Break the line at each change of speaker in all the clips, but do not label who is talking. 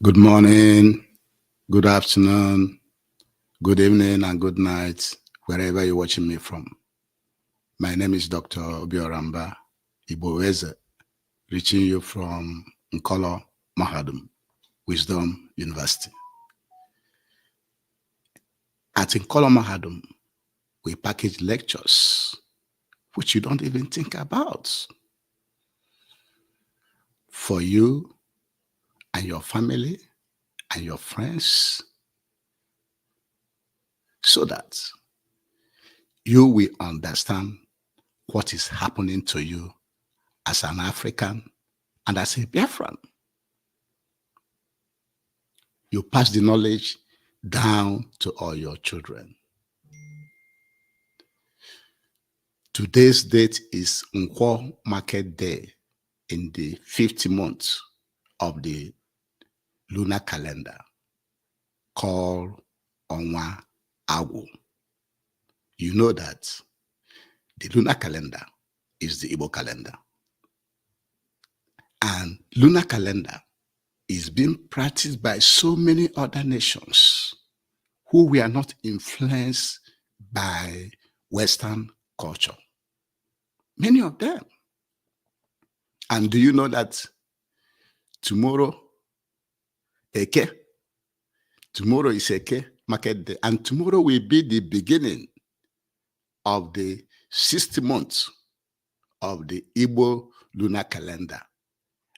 Good morning, good afternoon, good evening, and good night, wherever you're watching me from. My name is Dr. Obioramba Iboeze, reaching you from Nkolo Mahadum, Wisdom University. At Nkolo Mahadum, we package lectures which you don't even think about for you and your family and your friends, so that you will understand what is happening to you as an African and as a Biafran. You pass the knowledge down to all your children. Today's date is Nkwo Market Day in the 5th month of the lunar calendar called Onwa Agu. You know that the lunar calendar is the Igbo calendar. And lunar calendar is being practiced by so many other nations who were not influenced by Western culture. Many of them. And do you know that tomorrow is Eke Market Day, and tomorrow will be the beginning of the 6th month of the Igbo lunar calendar.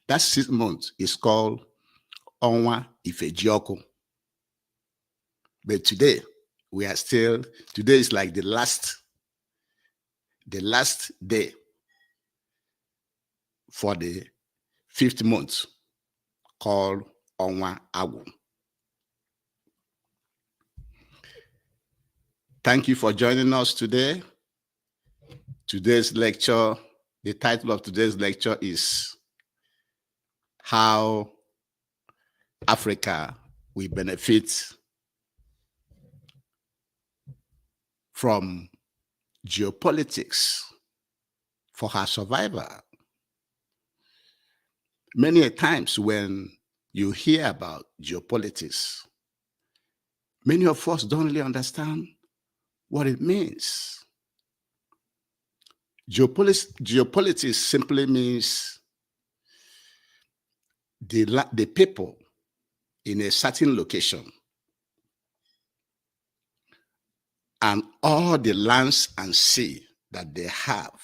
That 6th month is called Onwa Ifejioku. But today is like the last day for the 5th month called Onwa Agu. Thank you for joining us today. Today's lecture, the title of today's lecture is How Africa Will Benefit from Geopolitics for her survival. Many a times when you hear about geopolitics, many of us don't really understand what it means. Geopolitics simply means the people in a certain location and all the lands and sea that they have,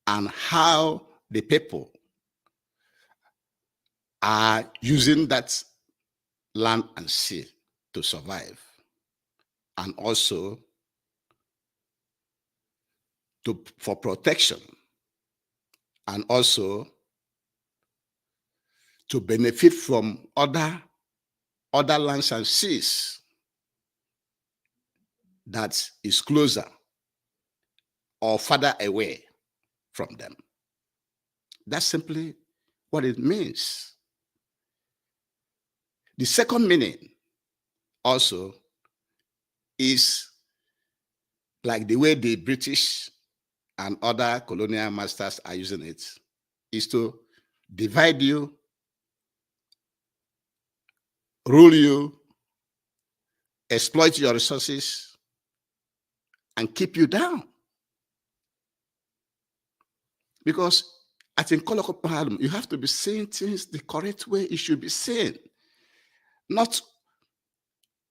and how the people are using that land and sea to survive, and also for protection, and also to benefit from other lands and seas that is closer or further away from them. That's simply what it means. The second meaning also is like the way the British and other colonial masters are using it, is to divide you, rule you, exploit your resources, and keep you down. Because at Nkolo Mahadum, you have to be saying things the correct way it should be seen. Not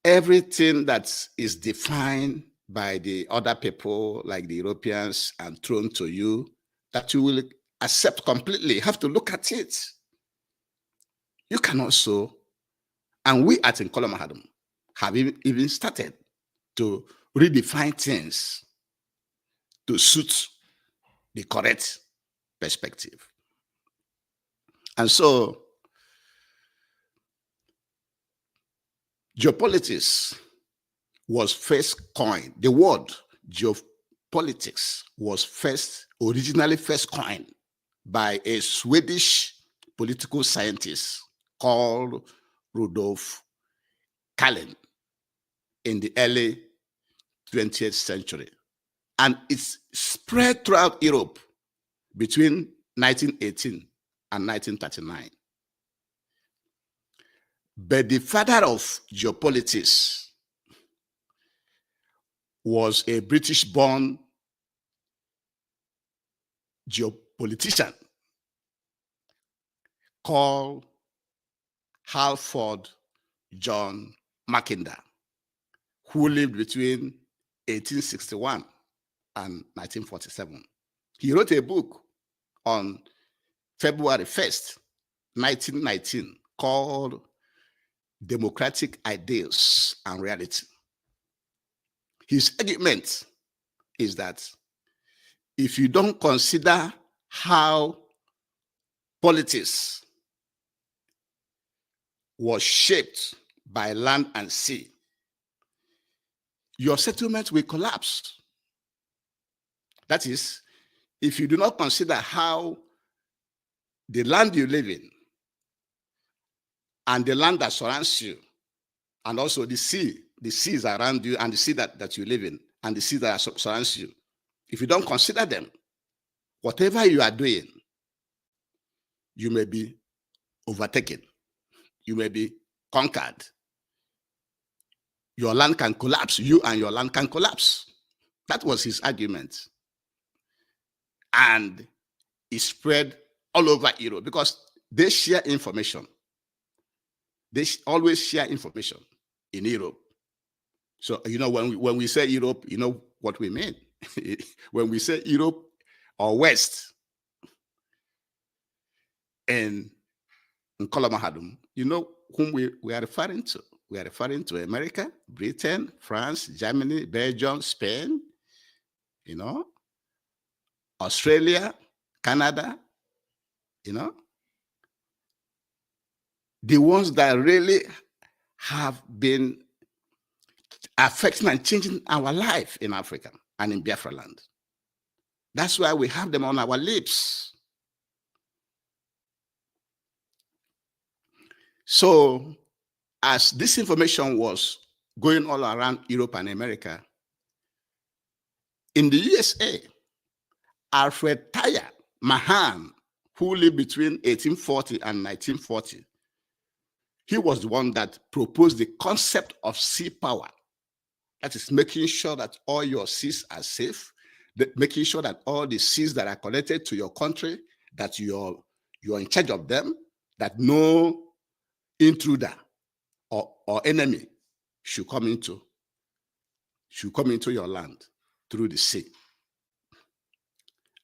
everything that is defined by the other people, like the Europeans, and thrown to you, that you will accept completely. You have to look at it. You can also, and we at Nkolo Mahadum have even started to redefine things to suit the correct perspective. And so, geopolitics was first coined. The word geopolitics was originally first coined by a Swedish political scientist called Rudolf Kallen in the early 20th century. And it's spread throughout Europe between 1918 and 1939. But the father of geopolitics was a British-born geopolitician called Halford John Mackinder, who lived between 1861 and 1947. He wrote a book on February 1st, 1919, called Democratic Ideals and Reality. His argument is that if you don't consider how politics was shaped by land and sea, your settlement will collapse. That is, if you do not consider how the land you live in and the land that surrounds you, and also the seas around you, and the sea that you live in, and the sea that surrounds you, if you don't consider them, whatever you are doing, you may be overtaken. You may be conquered. Your land can collapse. You and your land can collapse. That was his argument. And it spread all over Europe because they share information. They always share information in Europe. So, when we say Europe, you know what we mean. When we say Europe or West and Nkolomahadum, you know whom we are referring to. We are referring to America, Britain, France, Germany, Belgium, Spain, Australia, Canada, the ones that really have been affecting and changing our life in Africa and in Biafra land. That's why we have them on our lips. So, as this information was going all around Europe and America, in the USA, Alfred Thayer Mahan, who lived between 1840 and 1940, he was the one that proposed the concept of sea power. That is making sure that all your seas are safe, making sure that all the seas that are connected to your country, that you're in charge of them, that no intruder or enemy should come into your land through the sea.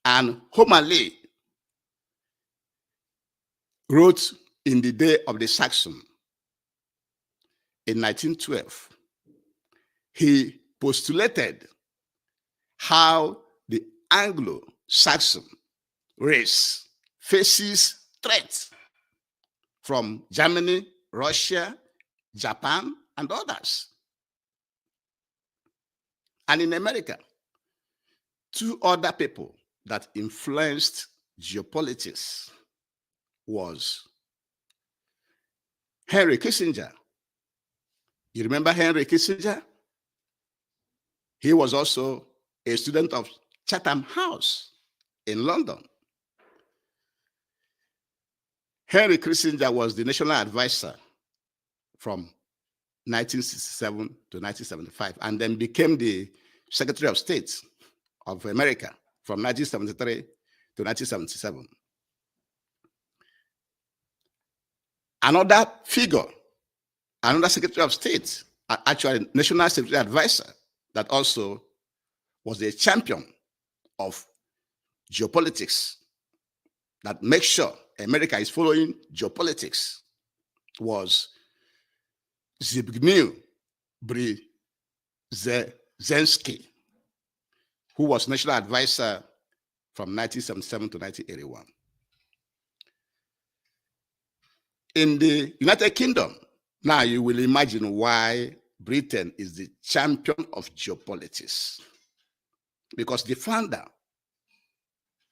And Homer Lee wrote in the Day of the Saxon in 1912. He postulated how the Anglo-Saxon race faces threats from Germany, Russia, Japan, and others. And in America, two other people that influenced geopolitics was Henry Kissinger. You remember Henry Kissinger? He was also a student of Chatham House in London. Henry Kissinger was the national advisor from 1967 to 1975, and then became the Secretary of State of America from 1973 to 1977. Another figure, another Secretary of State, actually National Secretary Advisor, that also was a champion of geopolitics, that makes sure America is following geopolitics, was Zbigniew Brzezinski, who was National Advisor from 1977 to 1981. In the United Kingdom, now you will imagine why Britain is the champion of geopolitics. Because the founder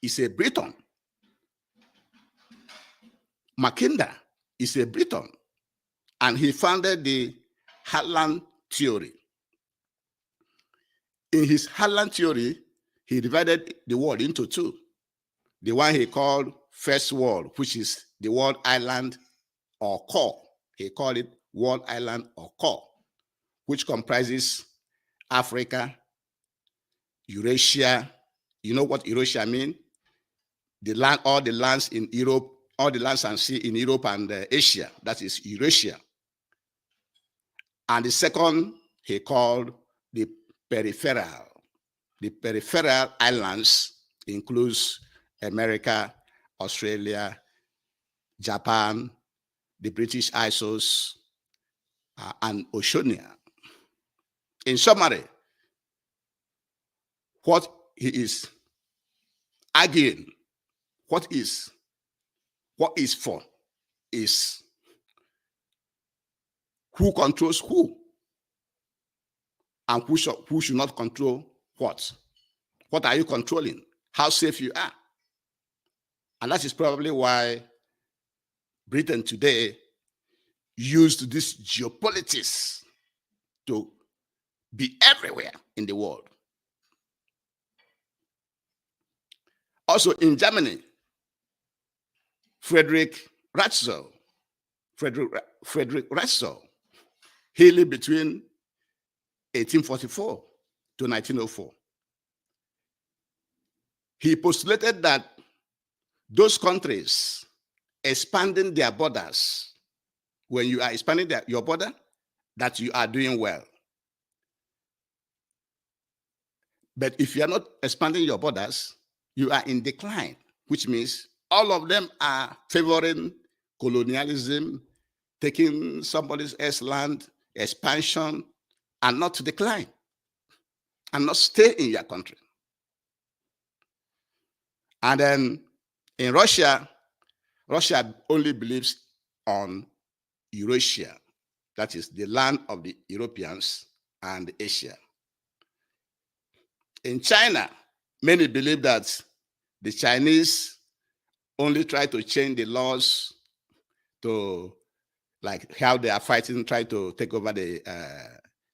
is a Briton. Mackinder is a Briton, and he founded the Heartland Theory. In his Heartland Theory, he divided the world into two. The one he called First World, which is the world island or core. he called it One Island or Core, which comprises Africa, Eurasia. You know what Eurasia means? The land, all the lands in Europe, all the lands and sea in Europe and Asia. That is Eurasia. And the second he called the peripheral. The peripheral islands includes America, Australia, Japan, the British Isles, and Oceania. In summary, what he is arguing, what is for is who controls who, and who should not control what. What are you controlling? How safe you are? And that is probably why Britain today used this geopolitics to be everywhere in the world. Also in Germany, Friedrich Ratzel, he lived between 1844 to 1904. He postulated that those countries expanding their borders, when you are expanding your border, that you are doing well. But if you are not expanding your borders, you are in decline, which means all of them are favoring colonialism, taking somebody else's land, expansion, and not to decline, and not stay in your country. And then in Russia, Russia only believes on Eurasia, that is the land of the Europeans and Asia. In China, many believe that the Chinese only try to change the laws to, like how they are fighting, try to take over the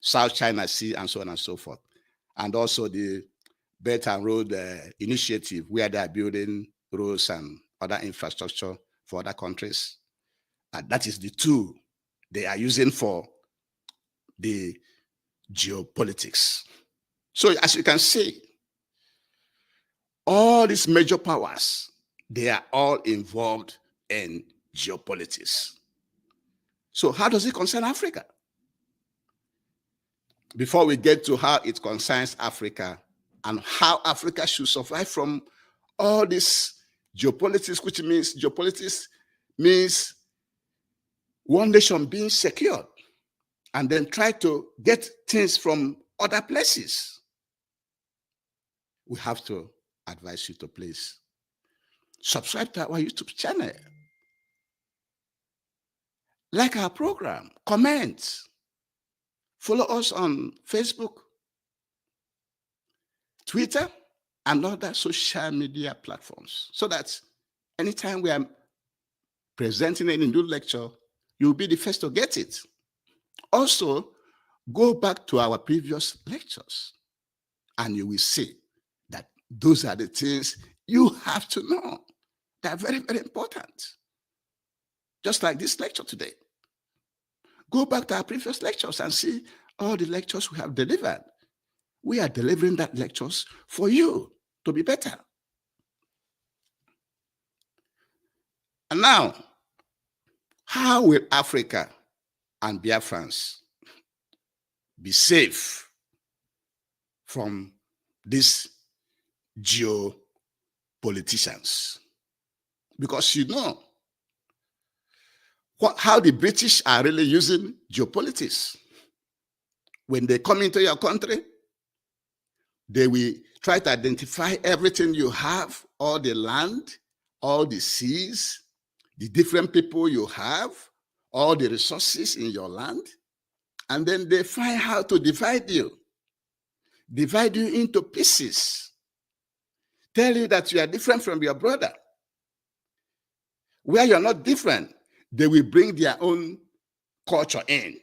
South China Sea and so on and so forth. And also the Belt and Road Initiative, where they are building roads and other infrastructure for other countries. And that is the tool they are using for the geopolitics. So as you can see, all these major powers, they are all involved in geopolitics. So how does it concern Africa? Before we get to how it concerns Africa and how Africa should survive from all this geopolitics, which means geopolitics means one nation being secured and then try to get things from other places. We have to advise you to please subscribe to our YouTube channel, like our program, comment, follow us on Facebook, Twitter, and other social media platforms, so that anytime we are presenting any new lecture, you'll be the first to get it. Also, go back to our previous lectures, and you will see that those are the things you have to know. They are very, very important. Just like this lecture today. Go back to our previous lectures and see all the lectures we have delivered. We are delivering that lectures for you to be better. And now, how will Africa and Biafrans be safe from these geopoliticians? Because you know how the British are really using geopolitics. When they come into your country, they will try to identify everything you have, all the land, all the seas, the different people you have, all the resources in your land, and then they find how to divide you into pieces, tell you that you are different from your brother. Where you're not different, they will bring their own culture in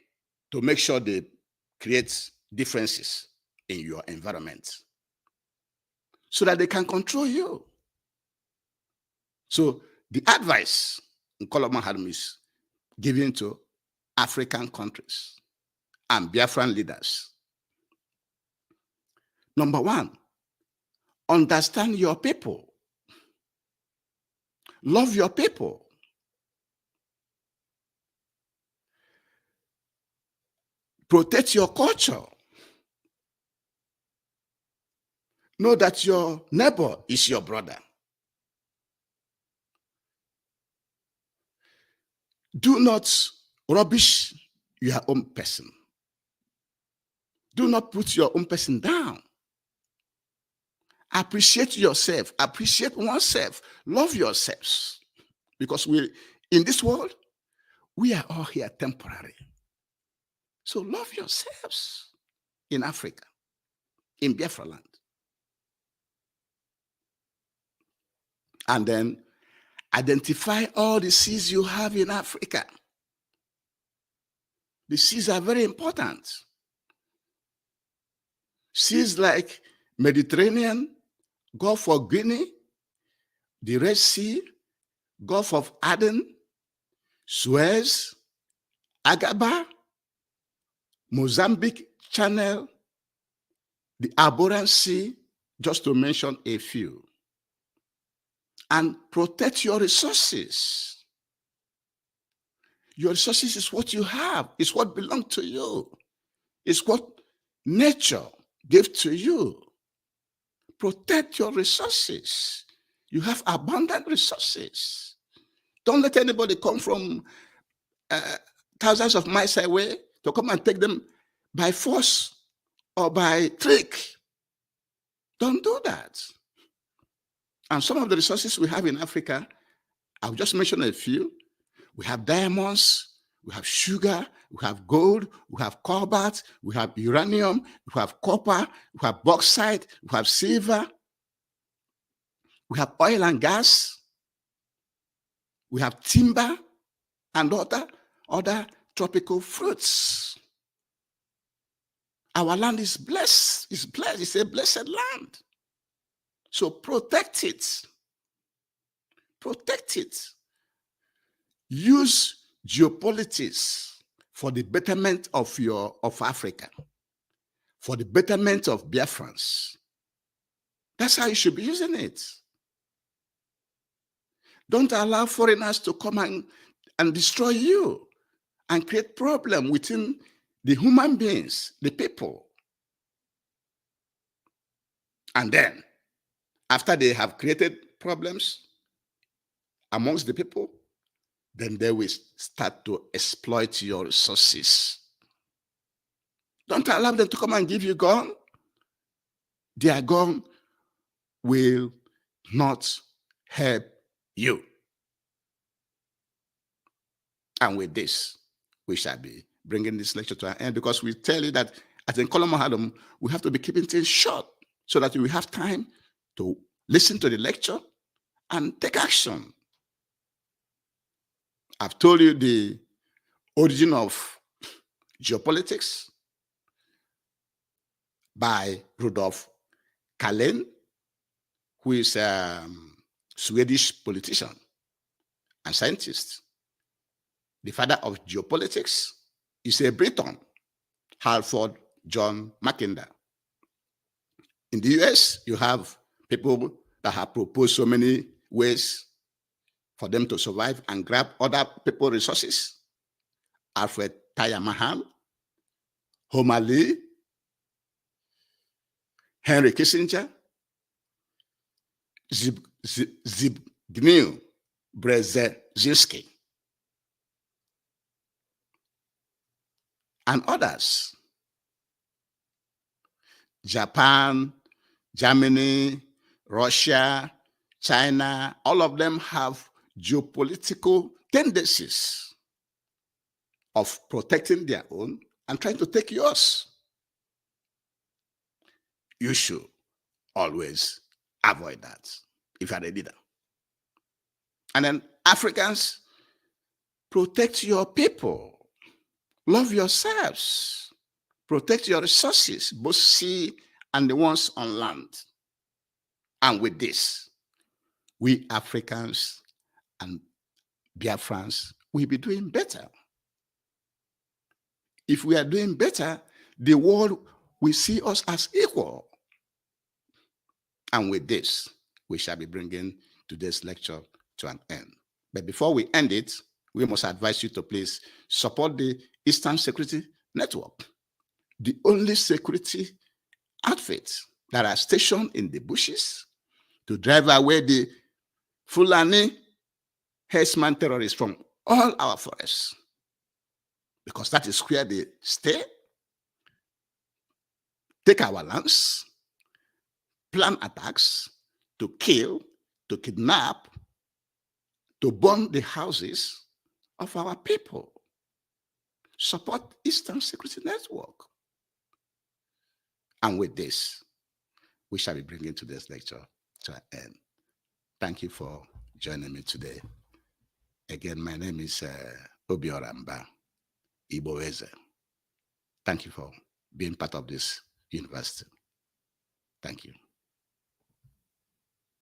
to make sure they create differences in your environment so that they can control you. So the advice Solomon Hadam is giving to African countries and Biafran leaders. Number one, understand your people. Love your people. Protect your culture. Know that your neighbor is your brother. Do not rubbish your own person. Do not put your own person down. Appreciate yourself. Appreciate oneself. Love yourselves. Because in this world, we are all here temporary. So love yourselves in Africa, in Biafra land. And then identify all the seas you have in Africa. The seas are very important. Seas like Mediterranean, Gulf of Guinea, the Red Sea, Gulf of Aden, Suez, Agaba, Mozambique Channel, the Alboran Sea, just to mention a few. And protect your resources. Your resources is what you have. It's what belongs to you. It's what nature gave to you. Protect your resources. You have abundant resources. Don't let anybody come from thousands of miles away to come and take them by force or by trick. Don't do that. And some of the resources we have in Africa, I'll just mention a few. We have diamonds, we have sugar, we have gold, we have cobalt, we have uranium, we have copper, we have bauxite, we have silver, we have oil and gas, we have timber and other tropical fruits. Our land is blessed, it's a blessed land. So protect it. Protect it. Use geopolitics for the betterment of Africa, for the betterment of Biafrans. That's how you should be using it. Don't allow foreigners to come and destroy you and create problem within the human beings, the people. And then, after they have created problems amongst the people, then they will start to exploit your resources. Don't allow them to come and give you gun. Their gun will not help you. And with this, we shall be bringing this lecture to an end, because we tell you that as in Colombo, we have to be keeping things short so that we have time to listen to the lecture and take action. I've told you the origin of geopolitics by Rudolf Kallen, who is a Swedish politician and scientist. The father of geopolitics is a Briton, Halford John Mackinder. In the US, you have people that have proposed so many ways for them to survive and grab other people's resources. Alfred Tyler Mahan, Homer Lee, Henry Kissinger, Zbigniew Brzezinski, and others. Japan, Germany, Russia, China, all of them have geopolitical tendencies of protecting their own and trying to take yours. You should always avoid that if you are a leader. And then Africans, protect your people. Love yourselves. Protect your resources, both sea and the ones on land. And with this, we Africans and Biafrans will be doing better. If we are doing better, the world will see us as equal. And with this, we shall be bringing today's lecture to an end. But before we end it, we must advise you to please support the Eastern Security Network, the only security outfit that are stationed in the bushes to drive away the Fulani herdsman terrorists from all our forests, because that is where they stay, take our lands, plan attacks to kill, to kidnap, to burn the houses of our people. Support Eastern Security Network. And with this, we shall be bringing today's lecture to an end. Thank you for joining me today. Again, my name is Obioramba Iboeze. Thank you for being part of this university. Thank you.